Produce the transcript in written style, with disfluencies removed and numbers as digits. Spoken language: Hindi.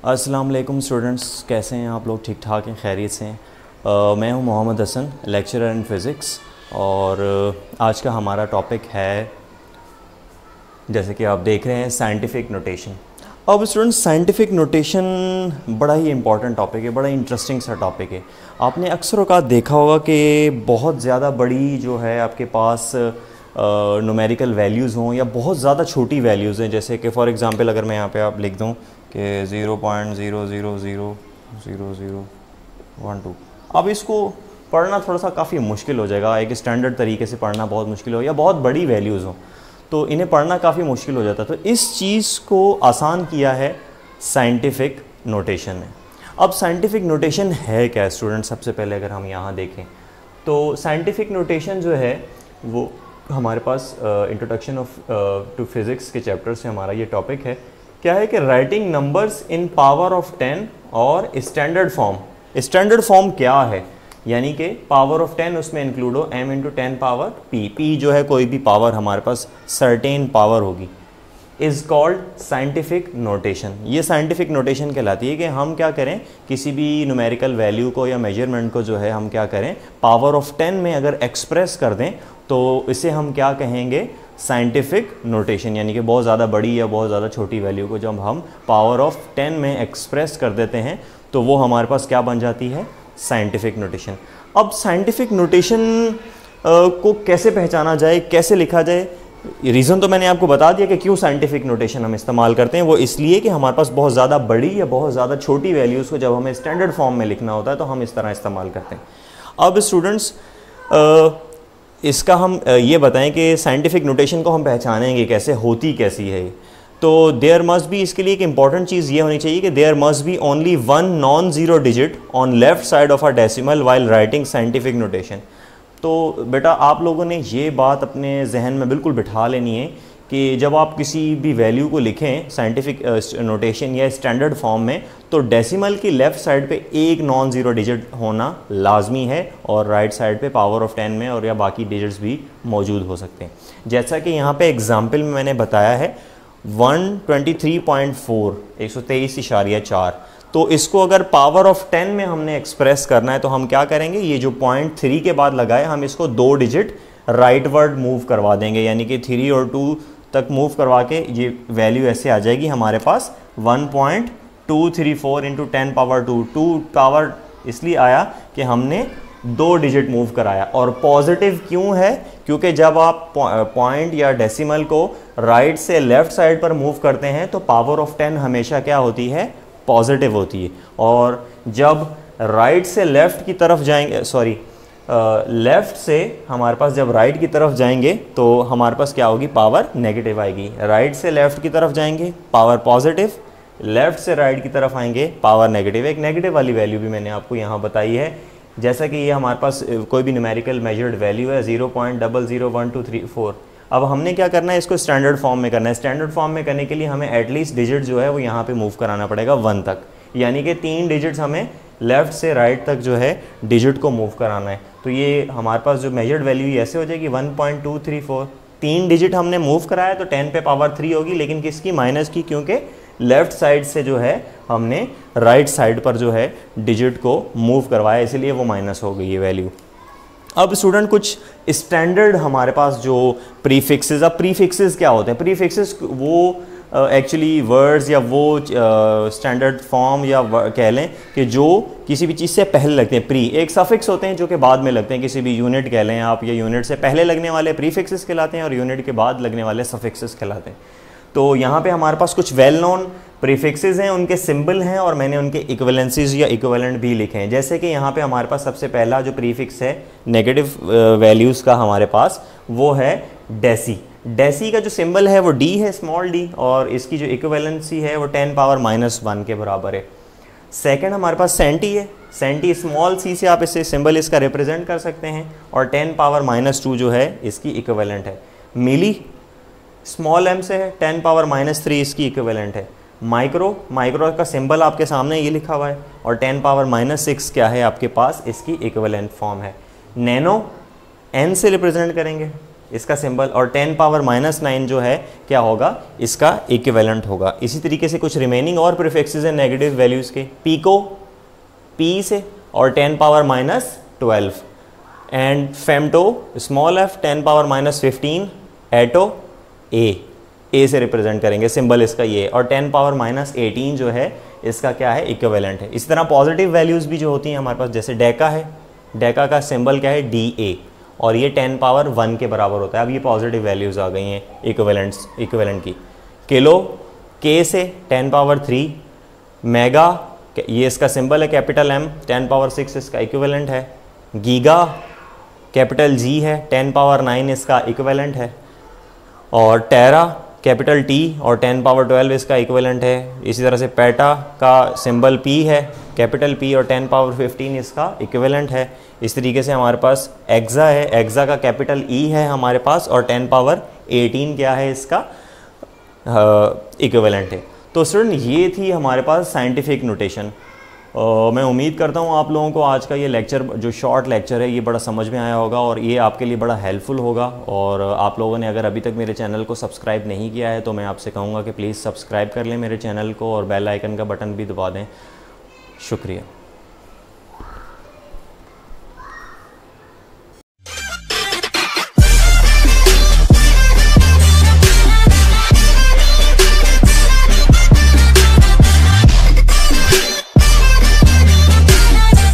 अस्सलाम वालेकुम स्टूडेंट्स, कैसे हैं आप लोग? ठीक ठाक हैं, खैरियत से हैं। मैं हूं Mohammad Hasan, lecturer in physics. और आज का हमारा टॉपिक है, जैसे कि आप देख रहे हैं, साइंटिफिक नोटेशन। अब स्टूडेंट्स, साइंटिफिक नोटेशन बड़ा ही इंपॉर्टेंट टॉपिक है, बड़ा इंटरेस्टिंग सा टॉपिक है। आपने अक्सर औक़ात देखा होगा कि बहुत ज़्यादा बड़ी जो है आपके पास न्यूमेरिकल वैल्यूज़ हों या बहुत ज़्यादा छोटी वैल्यूज़ हैं। जैसे कि फ़ॉर एग्ज़ाम्पल अगर मैं यहाँ पे आप लिख दूँ कि 0.00000012, अब इसको पढ़ना थोड़ा सा काफ़ी मुश्किल हो जाएगा। एक स्टैंडर्ड तरीके से पढ़ना बहुत मुश्किल हो, या बहुत बड़ी वैल्यूज़ हों तो इन्हें पढ़ना काफ़ी मुश्किल हो जाता है। तो इस चीज़ को आसान किया है साइंटिफिक नोटेशन ने। अब साइंटिफिक नोटेशन है क्या स्टूडेंट? सबसे पहले अगर हम यहाँ देखें तो साइंटिफिक नोटेशन जो है वो हमारे पास इंट्रोडक्शन ऑफ टू फिज़िक्स के चैप्टर से हमारा ये टॉपिक है। क्या है कि writing numbers in power of 10 और स्टैंडर्ड फॉर्म। स्टैंडर्ड फॉर्म क्या है? यानी कि पावर ऑफ 10 उसमें इंक्लूड हो m into 10 power p। p जो है कोई भी पावर हमारे पास सर्टेन पावर होगी, इज़ कॉल्ड साइंटिफिक नोटेशन। ये साइंटिफिक नोटेशन कहलाती है कि हम क्या करें, किसी भी न्यूमेरिकल वैल्यू को या मेजरमेंट को जो है हम क्या करें, पावर ऑफ 10 में अगर एक्सप्रेस कर दें तो इसे हम क्या कहेंगे, साइंटिफिक नोटेशन। यानी कि बहुत ज़्यादा बड़ी या बहुत ज़्यादा छोटी वैल्यू को जब हम पावर ऑफ 10 में एक्सप्रेस कर देते हैं तो वो हमारे पास क्या बन जाती है, साइंटिफिक नोटेशन। अब साइंटिफिक नोटेशन को कैसे पहचाना जाए, कैसे लिखा जाए? रीज़न तो मैंने आपको बता दिया कि क्यों साइंटिफिक नोटेशन हम इस्तेमाल करते हैं। वो इसलिए कि हमारे पास बहुत ज़्यादा बड़ी या बहुत ज़्यादा छोटी वैल्यूज़ को जब हमें स्टैंडर्ड फॉर्म में लिखना होता है तो हम इस तरह इस्तेमाल करते हैं। अब स्टूडेंट्स, इसका हम ये बताएं कि साइंटिफिक नोटेशन को हम पहचानेंगे कैसे, होती कैसी है। तो देयर मस्ट बी, इसके लिए एक इंपॉर्टेंट चीज़ ये होनी चाहिए कि there must be only one non zero digit on left side of a decimal while writing scientific notation. तो बेटा आप लोगों ने ये बात अपने जहन में बिल्कुल बिठा लेनी है कि जब आप किसी भी वैल्यू को लिखें साइंटिफिक नोटेशन या स्टैंडर्ड फॉर्म में, तो डेसिमल की लेफ़्ट साइड पे एक नॉन ज़ीरो डिजिट होना लाजमी है और राइट साइड पे पावर ऑफ 10 में और या बाकी डिजिट्स भी मौजूद हो सकते हैं। जैसा कि यहाँ पे एग्जांपल में मैंने बताया है 123.4, 123.4। तो इसको अगर पावर ऑफ 10 में हमने एक्सप्रेस करना है तो हम क्या करेंगे, ये जो 0.3 के बाद लगाए हम इसको 2 डिजिट राइट वर्ड मूव करवा देंगे, यानी कि 3 और 2 तक मूव करवा के ये वैल्यू ऐसे आ जाएगी हमारे पास 1.234 इंटू 10 पावर 2। 2 पावर इसलिए आया कि हमने 2 डिजिट मूव कराया। और पॉजिटिव क्यों है? क्योंकि जब आप पॉइंट या डेसिमल को राइट से लेफ़्ट साइड पर मूव करते हैं तो पावर ऑफ 10 हमेशा क्या होती है, पॉजिटिव होती है। और जब राइट से लेफ़्ट की तरफ जाएंगे, लेफ़्ट से हमारे पास जब राइट की तरफ जाएंगे तो हमारे पास क्या होगी, पावर नेगेटिव आएगी। राइट से लेफ़्ट की तरफ जाएंगे पावर पॉजिटिव, लेफ़्ट से राइट की तरफ आएंगे पावर नेगेटिव। एक नेगेटिव वाली वैल्यू भी मैंने आपको यहाँ बताई है। जैसा कि ये हमारे पास कोई भी न्यूमेरिकल मेजर्ड वैल्यू है 0.001234। अब हमने क्या करना है, इसको स्टैंडर्ड फॉर्म में करना है। स्टैंडर्ड फॉर्म में करने के लिए हमें एटलीस्ट डिजिट जो है वो यहाँ पे मूव कराना पड़ेगा 1 तक, यानी कि 3 डिजिट्स हमें लेफ़्ट से राइट तक जो है डिजिट को मूव कराना है। तो ये हमारे पास जो मेजर्ड वैल्यू ऐसे हो जाएगी 1.234। 3 डिजिट हमने मूव कराया तो 10 पे पावर 3 होगी, लेकिन किसकी, माइनस की, क्योंकि लेफ़्ट साइड से जो है हमने राइट साइड पर जो है डिजिट को मूव करवाया, इसलिए वो माइनस हो गई ये वैल्यू। अब स्टूडेंट कुछ स्टैंडर्ड हमारे पास जो प्रीफिक्सेस, अब प्रीफिक्सेस क्या होते हैं? प्रीफिक्सेस वो एक्चुअली वर्ड्स या वो स्टैंडर्ड फॉर्म या कह लें कि जो किसी भी चीज़ से पहले लगते हैं। प्री एक सफिक्स होते हैं जो कि बाद में लगते हैं, किसी भी यूनिट कह लें आप, या यूनिट से पहले लगने वाले प्रीफिक्सेस कहलाते हैं और यूनिट के बाद लगने वाले सफिक्सेस कहलाते हैं। तो यहाँ पे हमारे पास कुछ वेल नोन प्रीफिक्सेस हैं, उनके सिंबल हैं और मैंने उनके इक्विवेलेंसीज या इक्विवेलेंट भी लिखे हैं। जैसे कि यहाँ पे हमारे पास सबसे पहला जो प्रीफिक्स है नेगेटिव वैल्यूज़ का हमारे पास, वो है डेसी। डेसी का जो सिंबल है वो डी है, स्मॉल डी, और इसकी जो इक्विवेलेंसी है वो 10 पावर -1 के बराबर है। सेकंड हमारे पास सेंटी है। सेंटी स्मॉल सी से आप इसे सिंबल इसका रिप्रेजेंट कर सकते हैं और 10 पावर -2 जो है इसकी इक्विवेलेंट है। मिली स्मॉल m से है, 10 पावर -3 इसकी इक्विवेलेंट है। माइक्रो, माइक्रो का सिंबल आपके सामने ये लिखा हुआ है और 10 पावर -6 क्या है आपके पास, इसकी इक्विवेलेंट फॉर्म है। नैनो n से रिप्रेजेंट करेंगे, इसका सिंबल, और 10 पावर -9 जो है क्या होगा, इसका इक्विवेलेंट होगा। इसी तरीके से कुछ रिमेनिंग और प्रीफिक्सेस हैं नेगेटिव वैल्यूज़ के, पीको पी से और 10 power -12, and femto small f 10 power -15, एटो ए से रिप्रेजेंट करेंगे, सिंबल इसका ये, और 10 पावर -18 जो है इसका क्या है, इक्विवेलेंट है। इसी तरह पॉजिटिव वैल्यूज़ भी जो होती हैं हमारे पास, जैसे डेका है, डेका का सिंबल क्या है, DA, और ये 10 पावर 1 के बराबर होता है। अब ये पॉजिटिव वैल्यूज़ आ गई हैं इक्विवेलेंट की। किलो K से 10 पावर 3, मेगा ये इसका सिंबल है कैपिटल M, 10 पावर 6 इसका इक्विवेलेंट है। गीगा कैपिटल G है, 10 पावर 9 इसका इक्विवेलेंट है। और टेरा कैपिटल T और 10 पावर 12 इसका इक्विवेलेंट है। इसी तरह से पेटा का सिंबल P है, कैपिटल P और 10 पावर 15 इसका इक्विवेलेंट है। इस तरीके से हमारे पास एक्सा है, एक्सा का कैपिटल E है हमारे पास, और 10 पावर 18 क्या है, इसका इक्विवेलेंट है। तो स्टूडेंट ये थी हमारे पास साइंटिफिक नोटेशन। मैं उम्मीद करता हूँ आप लोगों को आज का ये लेक्चर, जो शॉर्ट लेक्चर है, ये बड़ा समझ में आया होगा और ये आपके लिए बड़ा हेल्पफुल होगा। और आप लोगों ने अगर अभी तक मेरे चैनल को सब्सक्राइब नहीं किया है तो मैं आपसे कहूँगा कि प्लीज़ सब्सक्राइब कर लें मेरे चैनल को और बेल आइकन का बटन भी दबा दें। शुक्रिया।